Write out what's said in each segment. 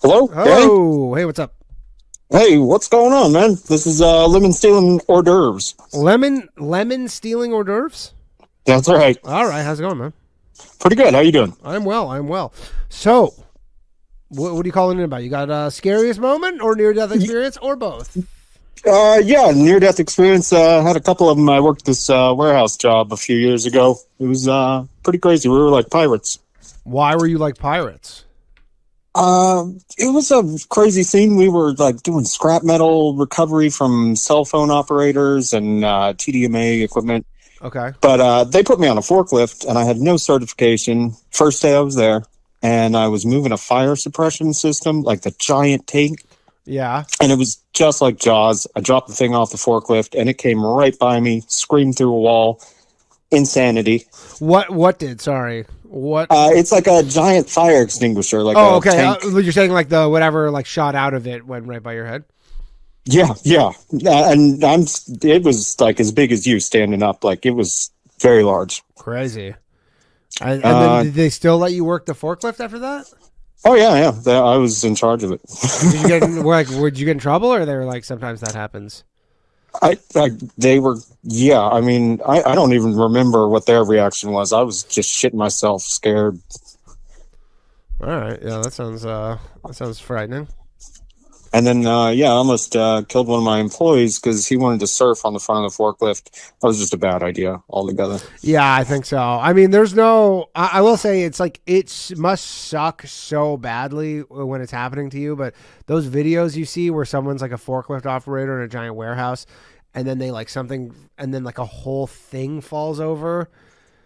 Hello, Danny? Oh, hey, what's up? Hey, what's going on, man? This is lemon stealing hors d'oeuvres. Lemon stealing hors d'oeuvres? That's right. All right, how's it going, man? Pretty good. How you doing? I'm well. So, what are you calling in about? You got a scariest moment or near-death experience or both? Yeah, near-death experience. Had a couple of them. I worked this warehouse job a few years ago. It was pretty crazy. We were like pirates. Why were you like pirates? It was a crazy scene. We were like doing scrap metal recovery from cell phone operators and TDMA equipment. Okay. But they put me on a forklift, and I had no certification. First day I was there, and I was moving a fire suppression system, like the giant tank. Yeah. And it was just like Jaws. I dropped the thing off the forklift, and it came right by me, screamed through a wall. Insanity. What did? Sorry. What? It's like a giant fire extinguisher. Like Oh, a okay. tank. You're saying like the whatever like shot out of it went right by your head? Yeah. And it was like as big as you standing up. Like it was very large. Crazy. And then did they still let you work the forklift after that? Oh yeah. I was in charge of it. Did you get would you get in trouble, or they were like sometimes that happens? They were, yeah. I mean, I don't even remember what their reaction was. I was just shitting myself, scared. All right, yeah, that sounds frightening. And then, I almost killed one of my employees because he wanted to surf on the front of the forklift. That was just a bad idea altogether. Yeah, I think so. I mean, there's no. I will say it's like it must suck so badly when it's happening to you. But those videos you see where someone's like a forklift operator in a giant warehouse, and then they like something, and then like a whole thing falls over.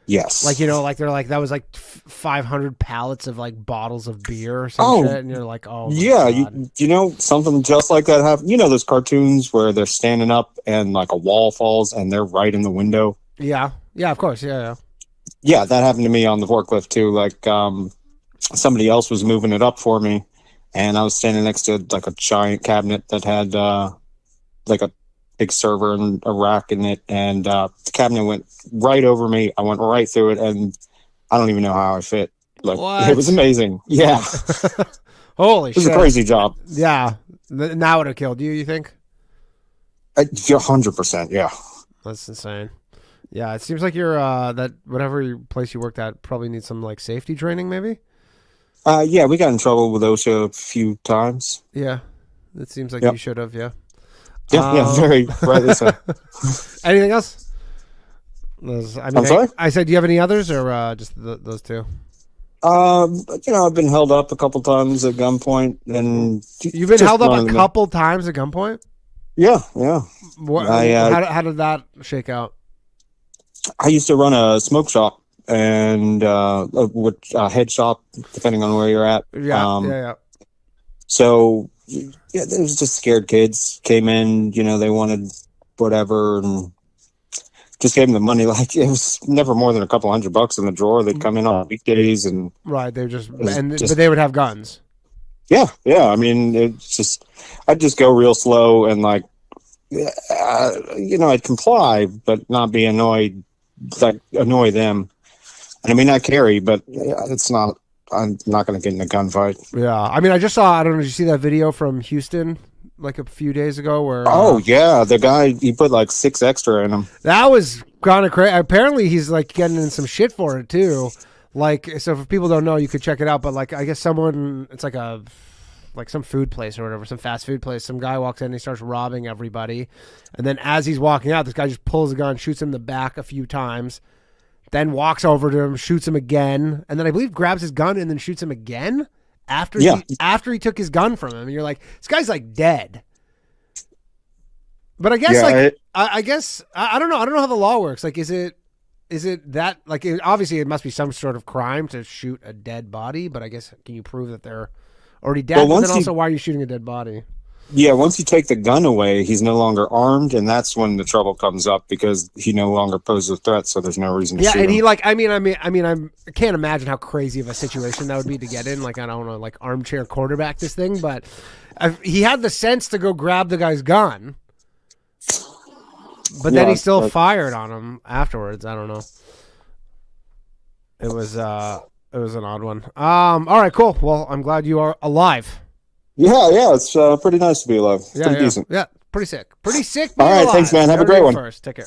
Yes. Like, like they're like, that was like 500 pallets of like bottles of beer or some shit. And you're like, oh, my yeah. God. You know, something just like that happened. You know, those cartoons where they're standing up and like a wall falls and they're right in the window. Yeah. Yeah, of course. Yeah. Yeah. That happened to me on the forklift too. Like, somebody else was moving it up for me, and I was standing next to like a giant cabinet that had, like a big server and a rack in it, and the cabinet went right over me. I went right through it, and I don't even know how I fit. Like, What? It was amazing. Yeah. Holy It was shit. a crazy job. Yeah. That would have killed you think? 100%. Yeah. That's insane. Yeah, it seems like you're that whatever place you worked at probably needs some like safety training, maybe. Yeah, we got in trouble with OSHA a few times. Yeah, it seems like Yep. you should have. Yeah. Yeah, very rightly so. Anything else? I'm sorry? I said, do you have any others or just those two? I've been held up a couple times at gunpoint, and You've been just held up one a of them. couple times at gunpoint. Yeah. What? How did that shake out? I used to run a smoke shop and head shop, depending on where you're at. Yeah. So yeah, there was just scared kids came in. They wanted whatever, and just gave them the money. Like it was never more than a couple $100 in the drawer. They'd come in on weekdays, and Right, they just but they would have guns. yeah. I mean, it's just I'd just go real slow and like, I'd comply, but not be annoyed. Like annoy them. And I mean, I carry, but it's not. I'm not going to get in a gunfight. Yeah, I mean, I just saw. I don't know. Did you see that video from Houston like a few days ago? Where Oh yeah, the guy he put like 6 extra in him. that was kind of crazy. Apparently, he's like getting in some shit for it too. Like, so if people don't know, you could check it out. But like, I guess it's like some food place or whatever, some fast food place. Some guy walks in and he starts robbing everybody, and then as he's walking out, this guy just pulls a gun, shoots him in the back a few times, then walks over to him, shoots him again, and then I believe grabs his gun and then shoots him again after he took his gun from him. And you're like, this guy's like dead. But I guess I guess I don't know. I don't know how the law works. Like, is it that like obviously it must be some sort of crime to shoot a dead body? But I guess can you prove that they're already dead? Well, But then also, why are you shooting a dead body? Yeah, once you take the gun away, he's no longer armed, and that's when the trouble comes up because he no longer poses a threat. So there's no reason to shoot and he him. like I can't imagine how crazy of a situation that would be to get in. Like, I don't know, like armchair quarterback this thing, but he had the sense to go grab the guy's gun, but then he still fired on him afterwards. I don't know. It was an odd one. All right, cool. Well, I'm glad you are alive. Yeah, it's pretty nice to be alive. Yeah, Pretty yeah, decent. yeah. Pretty sick. Pretty sick All being right, thanks, alive. man. Have a Never great do one. first. Take care.